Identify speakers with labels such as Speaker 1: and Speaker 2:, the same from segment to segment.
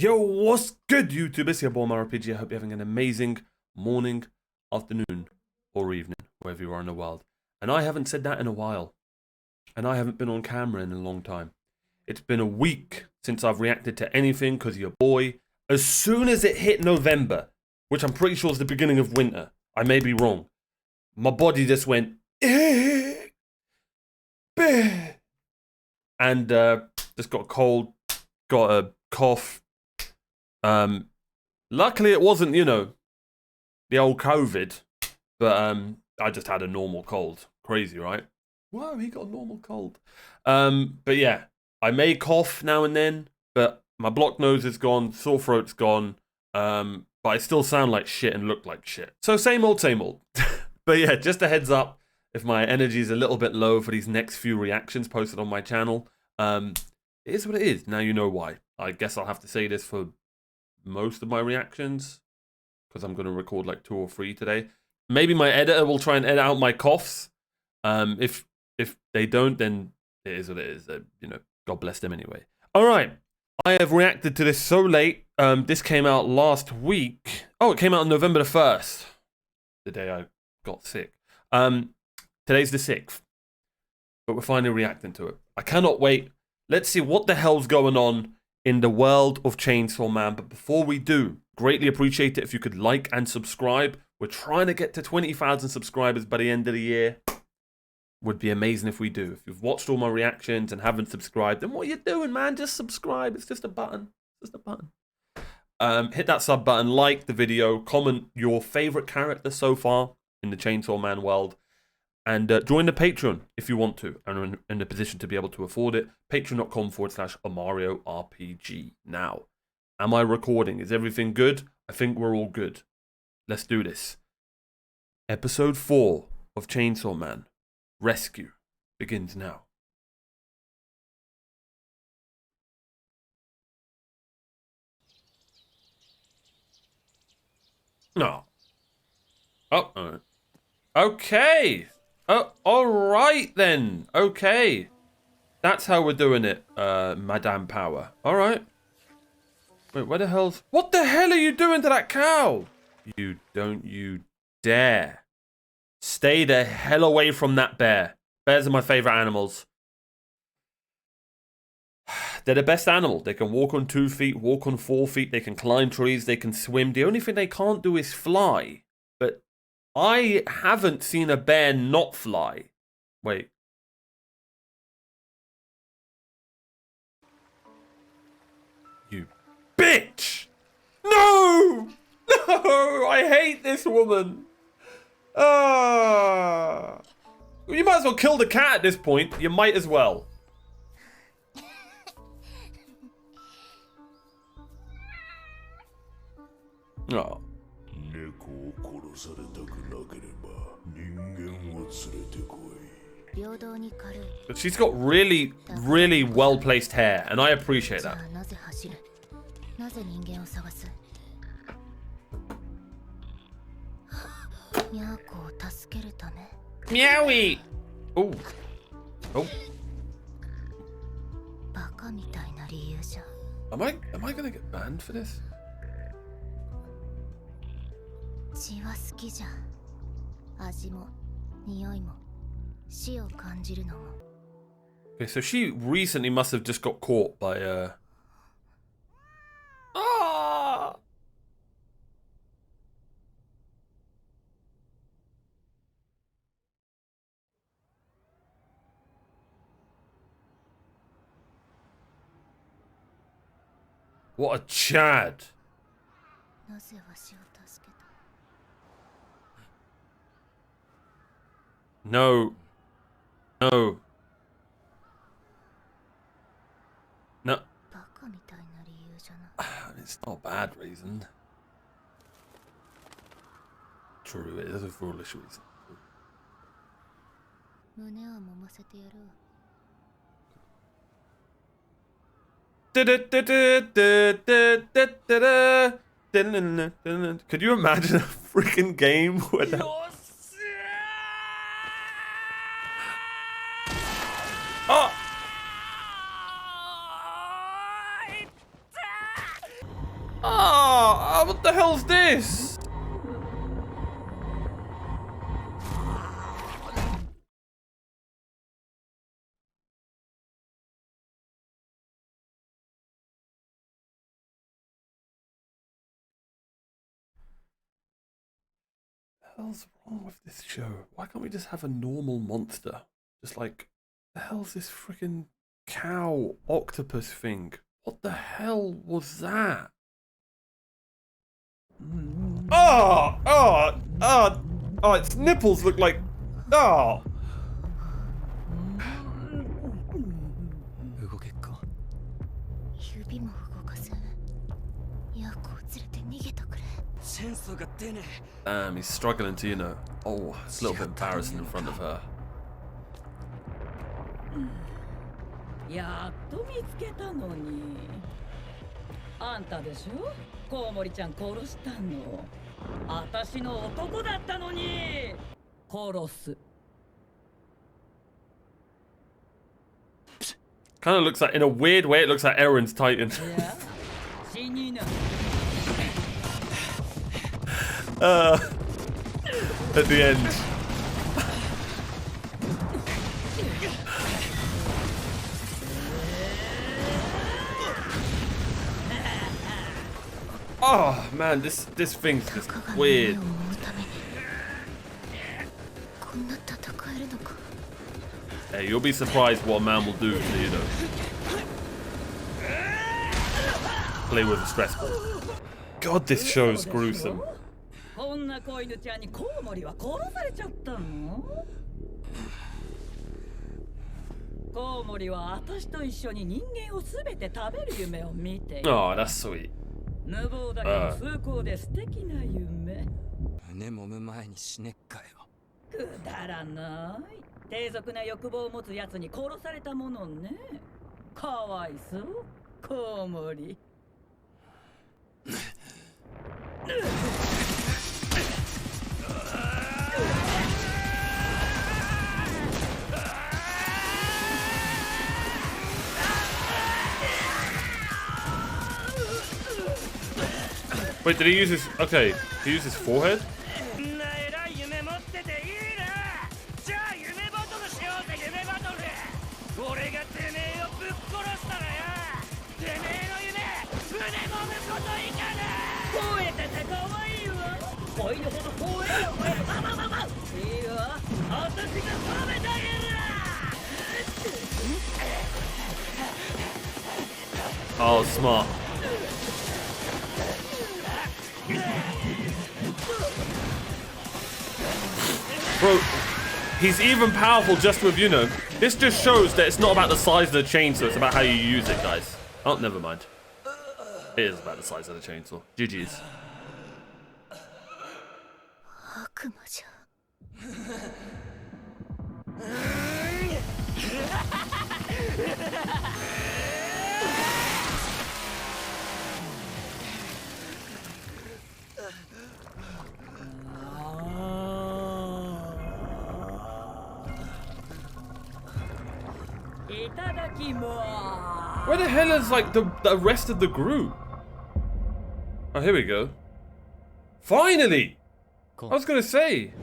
Speaker 1: Yo, what's good, YouTube? It's your boy OmarioRpg. I hope you're having an amazing morning, afternoon, or evening, wherever you are in the world. And I haven't said that in a while. And I haven't been on camera in a long time. It's been a week since I've reacted to anything because your boy, as soon as it hit November, which I'm pretty sure is the beginning of winter, I may be wrong, my body just went, and just got a cold, got a cough. Luckily it wasn't, the old COVID, but I just had a normal cold. Crazy, right? Wow, he got a normal cold. But yeah, I may cough now and then, but my blocked nose is gone, sore throat's gone, but I still sound like shit and look like shit. So same old, same old. But yeah, just a heads up, if my energy is a little bit low for these next few reactions posted on my channel, it is what it is. Now you know why. I guess I'll have to say this for most of my reactions, because I'm going to record like 2 or 3 today. Maybe my editor will try and edit out my coughs. If they don't, then it is what it is. God bless them anyway. All right, I have reacted to this so late. This came out last week. Oh, it came out on November the 1st, the day I got sick. Today's the 6th, but we're finally reacting to it. I cannot wait. Let's see what the hell's going on in the world of Chainsaw Man. But before we do, greatly appreciate it if you could like and subscribe. We're trying to get to 20,000 subscribers by the end of the year. Would be amazing if we do. If you've watched all my reactions and haven't subscribed, then what are you doing, man? Just subscribe. It's just a button. Just a button. Hit that sub button, like the video, comment your favorite character so far in the Chainsaw Man world, and join the Patreon if you want to and are in a position to be able to afford it. Patreon.com/OmarioRpg. Now, am I recording? Is everything good? I think we're all good. Let's do this. Episode 4 of Chainsaw Man Rescue begins now. No. Oh, all right. Okay. Oh, all right then. Okay. That's how we're doing it, Madame Power. All right. Wait, where the hell's... What the hell are you doing to that cow? You don't you dare. Stay the hell away from that bear. Bears are my favorite animals. They're the best animal. They can walk on 2 feet, walk on 4 feet. They can climb trees. They can swim. The only thing they can't do is fly. But I haven't seen a bear not fly. Wait. You bitch! No! No! I hate this woman. You might as well kill the cat at this point. You might as well. Oh. But she's got really, really well-placed hair, and I appreciate that. Meowie! Oh. Oh. Am I gonna get banned for this? Okay, so she recently must have just got caught by Ah! What a Chad! No. No. No. It's not a bad reason. True, it is a foolish reason. Could you imagine a freaking game where that... Oh! Oh, what the hell's this? What the hell's wrong with this show? Why can't we just have a normal monster? Just like, the hell's this freaking cow octopus thing? What the hell was that? Oh, oh, oh, oh, its nipples look like, oh. He's struggling to, you know, oh, it's a little bit embarrassing in front of her.
Speaker 2: やっと見つけたのに。あんたでしょ？コウモリちゃん殺したの。私の男だったのに。殺す。
Speaker 1: Kind of looks like, in a weird way, it looks like Aaron's Titan. At the end. Oh man, this thing's just weird. Hey, you'll be surprised what a man will do to, you know, play with a stress ball. God, this show's gruesome.
Speaker 2: こんな子犬ちゃんにコウモリは殺されちゃったの？コウモリは私と一緒に人間をすべて食べる夢を見ている。
Speaker 1: Oh, that's sweet.
Speaker 2: 無謀だけど崇高で素敵な夢。
Speaker 3: 胸揉む前に死ねっかよ。
Speaker 2: くだらない。低俗な欲望を持つやつに殺されたものね。かわいそう、コウモリ。
Speaker 1: Wait, did he use his... Okay, did he use his forehead? Oh, smart. Bro, he's even powerful just with, you know, this just shows that it's not about the size of the chainsaw, it's about how you use it, guys. Oh, never mind. It is about the size of the chainsaw. GG's. Where the hell is like the rest of the group? Oh, here we go. Finally! I was gonna say.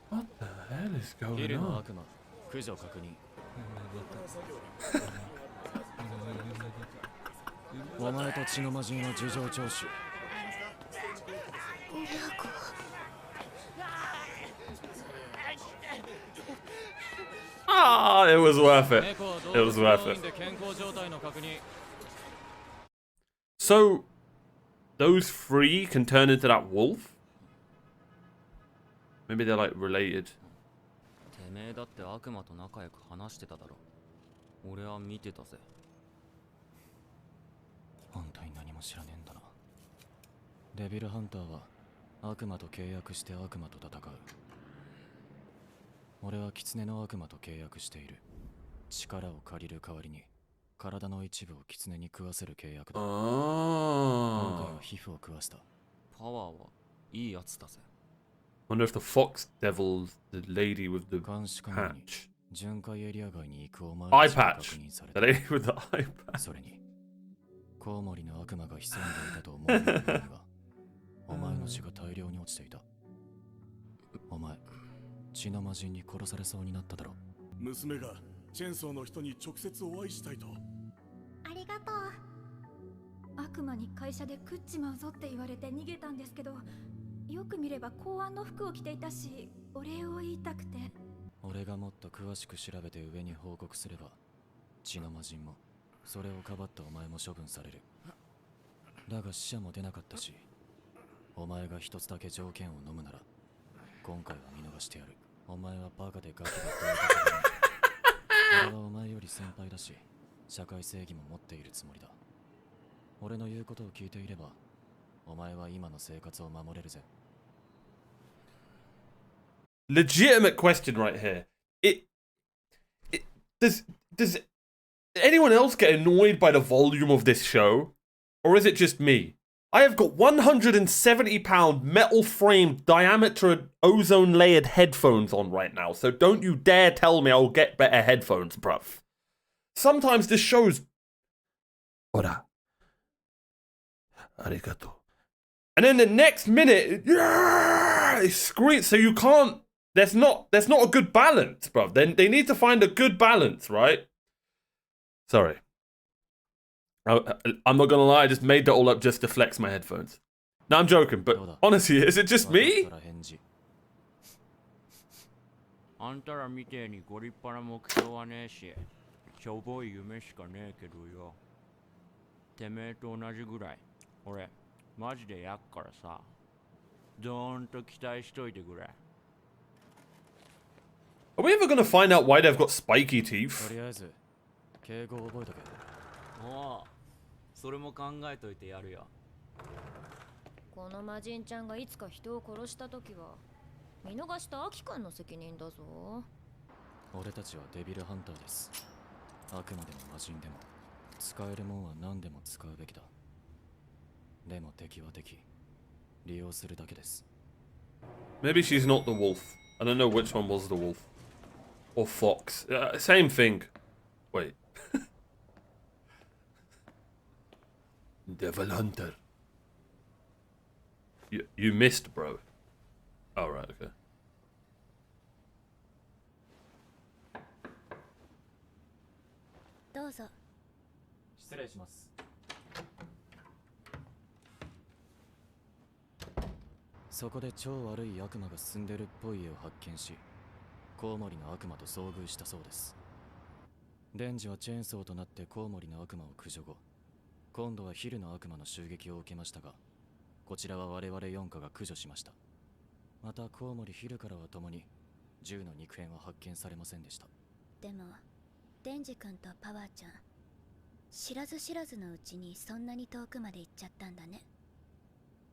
Speaker 1: What the hell is going on?
Speaker 3: お前と血の魔人は事情聴取。
Speaker 1: Ah, it was worth it. It was worth it. So, those three can turn into that wolf? Maybe they're like related.
Speaker 3: てめえだって悪魔と仲良く話してただろ。俺は見てたぜ。本当に何も知らねえんだな。デビルハンターは悪魔と契約して悪魔と戦う。俺は狐の悪魔と契約している。力を借りる代わりに体の一部を狐に食わせる契約だ。今回は皮膚を食わした。パワーはいいやつだぜ。
Speaker 1: Wonder if the fox devil's the lady with the
Speaker 3: 監視カメラに
Speaker 1: patch.
Speaker 3: 巡回エリア外に行くお前
Speaker 1: Eye
Speaker 3: たちが
Speaker 1: patch.
Speaker 3: 確認され
Speaker 1: The
Speaker 3: た。
Speaker 1: lady with the eye patch.
Speaker 3: それにコウモリの悪魔が潜んでいたと思われる部屋にはお前の血が大量に落ちていた。お前血の魔人に殺されそうになっただろ。
Speaker 4: 娘がチェーンソーの人に直接お会いしたいと。
Speaker 5: ありがとう。悪魔に会社で食っちまうぞって言われて逃げたんですけど、よく見れば公安の服を着ていたし、お礼を言いたくて。
Speaker 3: 俺がもっと詳しく調べて上に報告すれば血の魔人もそれをかばったお前も処分される。だが死者も出なかったし、お前が一つだけ条件を飲むなら今回は見逃してやる。お前はバカでガキでどうか俺はお前より先輩だし社会正義も持っているつもりだ。俺の言うことを聞いていればお前は今の生活を守れるぜ。
Speaker 1: Legitimate question right here. Does anyone else get annoyed by the volume of this show? Or is it just me? I have got £170 metal framed diameter ozone layered headphones on right now, so don't you dare tell me I'll get better headphones, bruv. Sometimes this show's Ora. Arigato. And then the next minute, yeah, it screams, so you can't. There's not a good balance, bruv. Then they need to find a good balance, right? Sorry. I'm not gonna lie, I just made that all up just to flex my headphones. No, I'm joking, but honestly, is it just me?
Speaker 6: あんたらみてえにご立派な目標はねえし、しょぼい夢しかねえけどよ。てめえと同じぐらい、俺、マジでやっからさ、どーんと期待しといてくれ。
Speaker 1: Are we ever gonna find out why they've got spiky teeth?
Speaker 3: とりあえず敬語を覚えとけ。
Speaker 6: おう、それも考えといてやるよ。
Speaker 7: この魔人ちゃんがいつか人を殺した時は見逃したアキカンの責任だぞ。
Speaker 3: 俺たちはデビルハンターです。悪魔でも魔人でも使えるもんは何でも使うべきだ。でも敵は敵、利用するだけです。
Speaker 1: Maybe she's not the wolf. I don't know which one was the wolf. Or fox. Same thing. Wait. Devil Hunter. You missed, bro. Oh, right, okay.
Speaker 7: どうぞ。
Speaker 3: 失礼します。そこで超悪い悪魔が住んでるっぽい家を発見し、コウモリの悪魔と遭遇したそうです。デンジはチェーンソーとなってコウモリの悪魔を駆除後、今度はヒルの悪魔の襲撃を受けましたが、こちらは我々4課が駆除しました。またコウモリヒルからは共に銃の肉片は発見されませんでした。
Speaker 7: でもデンジ君とパワーちゃん、知らず知らずのうちにそんなに遠くまで行っちゃったんだね。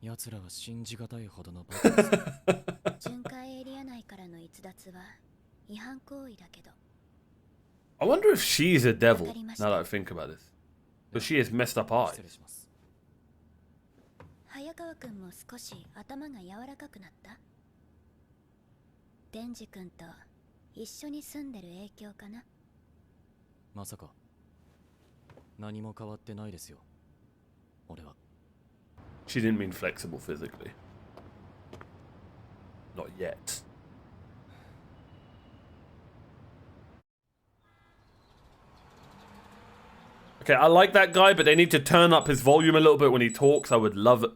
Speaker 3: 奴らは信じがたいほどのバカです。
Speaker 7: 巡回エリア内からの逸脱は違反行為だけど。
Speaker 1: I wonder if she's a devil, now that I think about this. But she has messed up eyes.
Speaker 3: 失礼します。
Speaker 7: 早川君も少し頭が柔らかくなった？デンジ君と一緒に住んでる影響かな？
Speaker 3: まさか何も変わってないですよ、俺は。
Speaker 1: She didn't mean flexible physically. Not yet. Okay, I like that guy, but they need to turn up his volume a little bit when he talks. I would love it.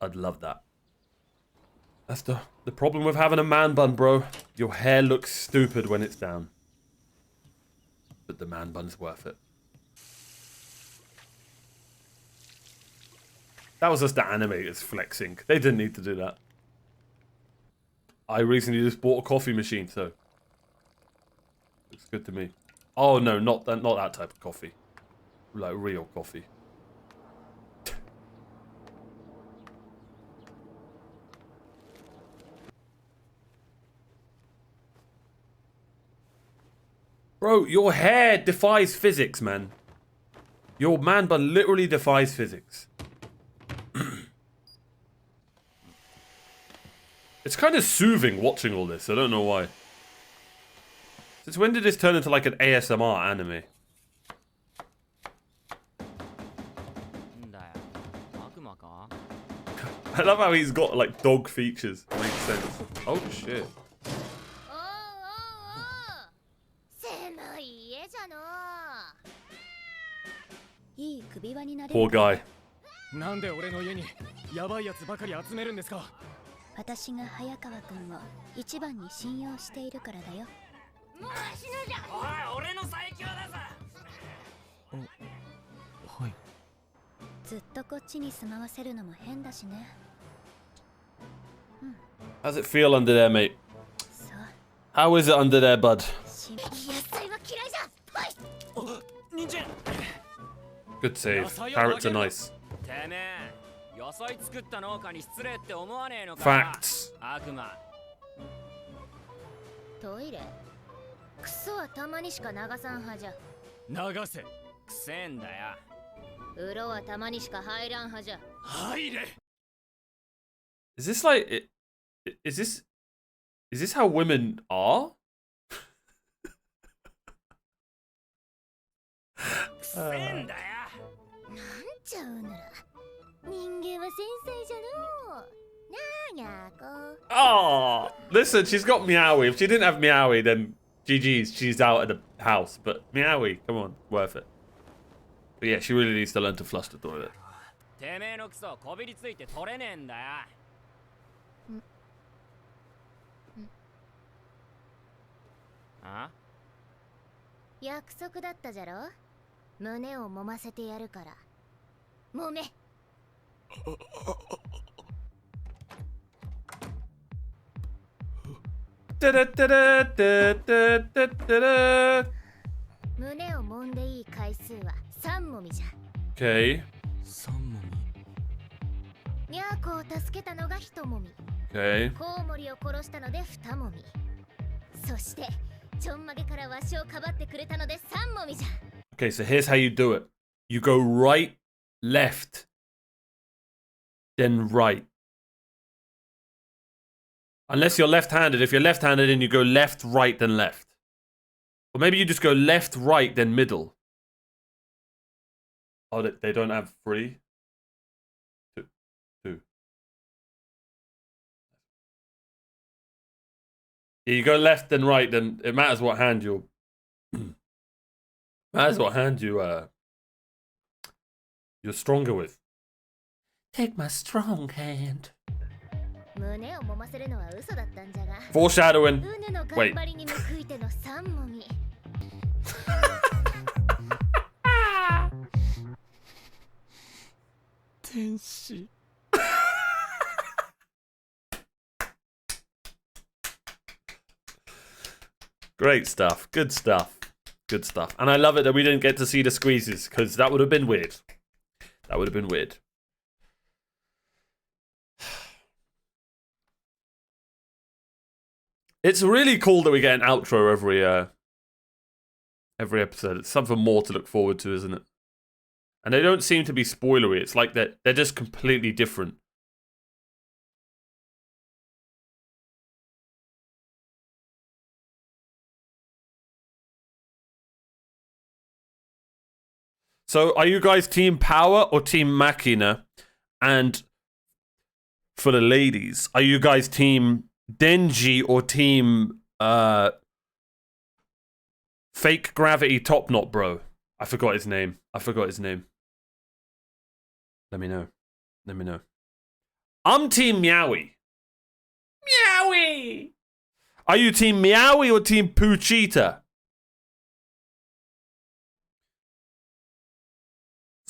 Speaker 1: I'd love that. That's the problem with having a man bun, bro. Your hair looks stupid when it's down. But the man bun's worth it. That was just the animators flexing. They didn't need to do that. I recently just bought a coffee machine, so looks good to me. Oh no, not that type of coffee. Like real coffee. Bro, your hair defies physics, man. Your man bun literally defies physics.
Speaker 3: まさか何も変わってないですよ、俺は。
Speaker 1: defies physics.
Speaker 3: 失礼します。
Speaker 1: Your man bun literally defies physics.
Speaker 3: そこで超悪い悪魔が住んでるっぽい家を発見し、コウモリの悪魔を駆除後、今度はヒルの悪魔の襲撃を受けましたが、こちらは我々4課が駆除しました。またコウモリヒルからは共に銃の肉片は発見されませんでした。
Speaker 1: What It's kind of soothing watching all this. I don't know why. Since when did this turn into like an ASMR anime?
Speaker 6: んだよ悪魔か
Speaker 1: I love how he's got like dog features. It makes sense. Oh shit.
Speaker 7: おうおうおう狭い家じゃのいい首輪になれる
Speaker 1: Poor guy.
Speaker 3: なんで俺の家にヤバいやつばかり集めるんですか。
Speaker 7: 私が早川くんを一番に信用しているからだよ。もう死ぬじゃん。
Speaker 6: おい俺の最強だぞ。
Speaker 3: はい。
Speaker 7: ずっとこっちに住まわせるのも変だしね。
Speaker 1: How's it feel under there, mate?
Speaker 7: そう。
Speaker 1: How is it under there, bud?
Speaker 7: 野菜は嫌いじゃ。はい。
Speaker 6: 人参
Speaker 1: Good save. Carrots are nice.
Speaker 6: てめえ野菜作った農家に失礼って思わねえのか
Speaker 1: Facts.
Speaker 6: 悪魔
Speaker 7: トイレ。クソはたまにしか流さんはじゃ。
Speaker 3: 流せ。
Speaker 6: くせえんだよ。
Speaker 7: 風呂はたまにしか入らんはじゃ。
Speaker 3: 入れ。
Speaker 1: Is this like... Is this how women are?
Speaker 6: くせえんだよ。
Speaker 7: なんちゃうなら。人間は繊細じゃのう。なあにゃこ。
Speaker 1: Oh, listen, she's got Meowie. If she didn't have Meowie, then GG's. She's out of the house. But Meowie, come on, worth it. But yeah, she really needs to learn to flush the toilet.
Speaker 6: てめえのクソこびりついて取れねえんだよ。あ？
Speaker 7: 約束だったじゃろ。胸を揉ませてやるから。揉め。胸を揉んでいい回数は3揉みじゃ。
Speaker 1: Okay.
Speaker 3: 三もみ。
Speaker 7: にゃーこを助けたのが1揉み。
Speaker 1: Okay.
Speaker 7: コウモリを殺したので2揉み。そしてちょんまげからわしをかばってくれたので3揉みじゃ。
Speaker 1: Okay, so here's how you do it. You go right, left, then right. Unless you're left-handed. If you're left-handed, then you go left, right, then left. Or maybe you just go left, right, then middle. Oh, they don't have 3? 2. Yeah, you go left, then right, then it matters what hand you're... matters what hand you're stronger with. Take my strong hand.
Speaker 7: 胸を揉ませるのは嘘だったんじゃが。
Speaker 1: Foreshadowing.
Speaker 7: うぬの頑張りに報いての3揉み。
Speaker 3: 天使。
Speaker 1: Great stuff. Good stuff. Good stuff. And I love it that we didn't get to see the squeezes, because that would have been weird. That would have been weird. It's really cool that we get an outro every episode. It's something more to look forward to, isn't it? And they don't seem to be spoilery. It's like they're just completely different. So, are you guys Team Power or Team Machina? And for the ladies, are you guys Team Denji or Team Fake Gravity Top Knot Bro? I forgot his name. Let me know. I'm Team Meowie. Meowie! Are you Team Meowie or Team Poochita?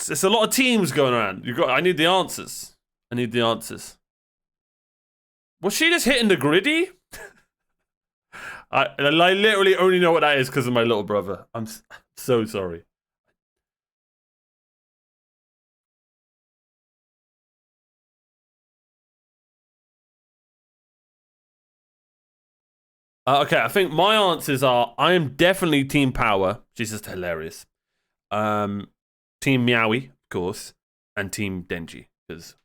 Speaker 1: It's a lot of teams going around. I need the answers. Was she just hitting the griddy? I literally only know what that is because of my little brother. I'm so sorry. Okay, I think my answers are I am definitely Team Power. She's just hilarious. Team Meowie, of course, and Team Denji, because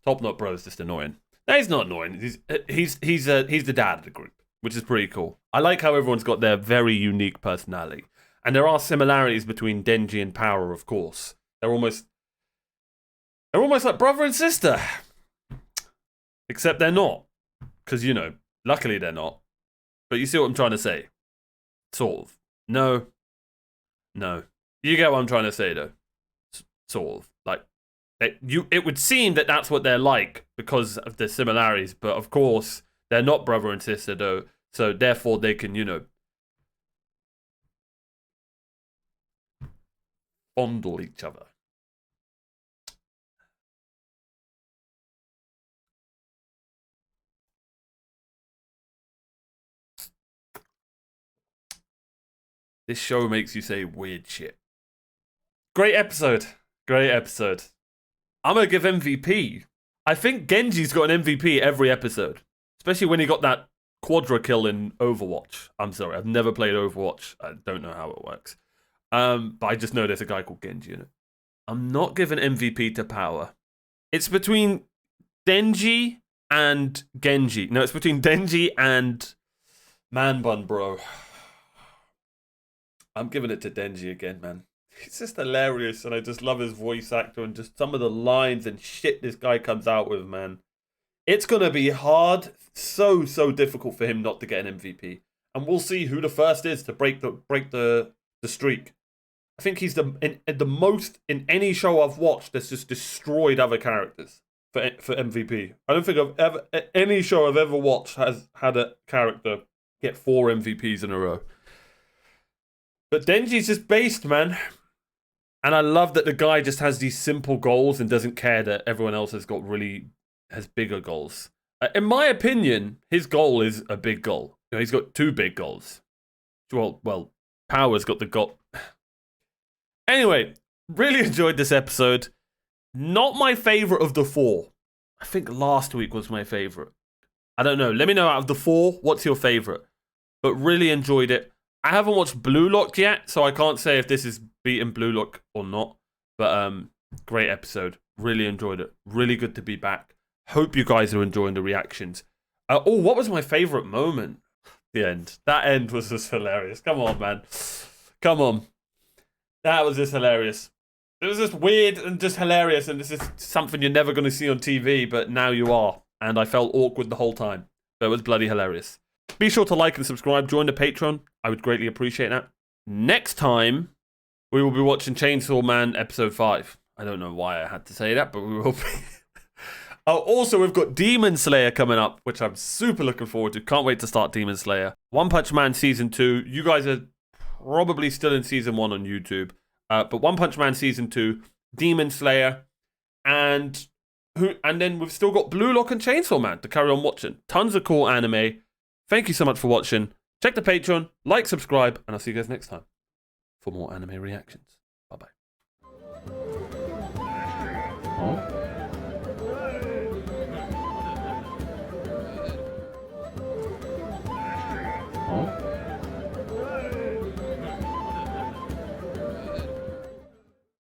Speaker 1: Top Knot Bro is just annoying. No, he's not annoying. He's the dad of the group, which is pretty cool. I like how everyone's got their very unique personality. And there are similarities between Denji and Power, of course. They're almost like brother and sister. Except they're not. Because, you know, luckily they're not. But you see what I'm trying to say? Sort of. No. You get what I'm trying to say, though. Sort of. Like, it would seem that that's what they're like because of the similarities. But, of course, they're not brother and sister, though. So, therefore, they can, you know, fondle each other. This show makes you say weird shit. Great episode. I'm going to give MVP. I think Genji's got an MVP every episode. Especially when he got that quadra kill in Overwatch. I'm sorry, I've never played Overwatch. I don't know how it works. But I just know there's a guy called Genji in it. I'm not giving MVP to Power. It's between Denji and Genji. No, it's between Denji and Man Bun, bro. I'm giving it to Denji again, man. He's just hilarious, and I just love his voice actor and just some of the lines and shit this guy comes out with, man. It's going to be hard, so difficult for him not to get an MVP. And we'll see who the first is to break the streak. I think he's the most in any show I've watched that's just destroyed other characters for MVP. I don't think any show I've ever watched has had a character get 4 MVPs in a row. But Denji's just based, man. And I love that the guy just has these simple goals and doesn't care that everyone else has bigger goals. In my opinion, his goal is a big goal. You know, he's got 2 big goals. Well, Power's got the goal. Anyway, really enjoyed this episode. Not my favorite of the 4. I think last week was my favorite. I don't know. Let me know out of the 4, what's your favorite? But really enjoyed it. I haven't watched Blue Lock yet, so I can't say if this is beating Blue Lock or not. But great episode. Really enjoyed it. Really good to be back. Hope you guys are enjoying the reactions. What was my favorite moment? The end. That end was just hilarious. Come on, man. Come on. That was just hilarious. It was just weird and just hilarious, and this is something you're never going to see on TV, but now you are. And I felt awkward the whole time. But it was bloody hilarious. Be sure to like and subscribe. Join the Patreon. I would greatly appreciate that. Next time, we will be watching Chainsaw Man Episode 5. I don't know why I had to say that, but we will be. Also, we've got Demon Slayer coming up, which I'm super looking forward to. Can't wait to start Demon Slayer. One Punch Man Season 2. You guys are probably still in Season 1 on YouTube. But One Punch Man Season 2, Demon Slayer, and then we've still got Blue Lock and Chainsaw Man to carry on watching. Tons of cool anime. Thank you so much for watching. Check the Patreon, like, subscribe, and I'll see you guys next time for more anime reactions. Bye-bye.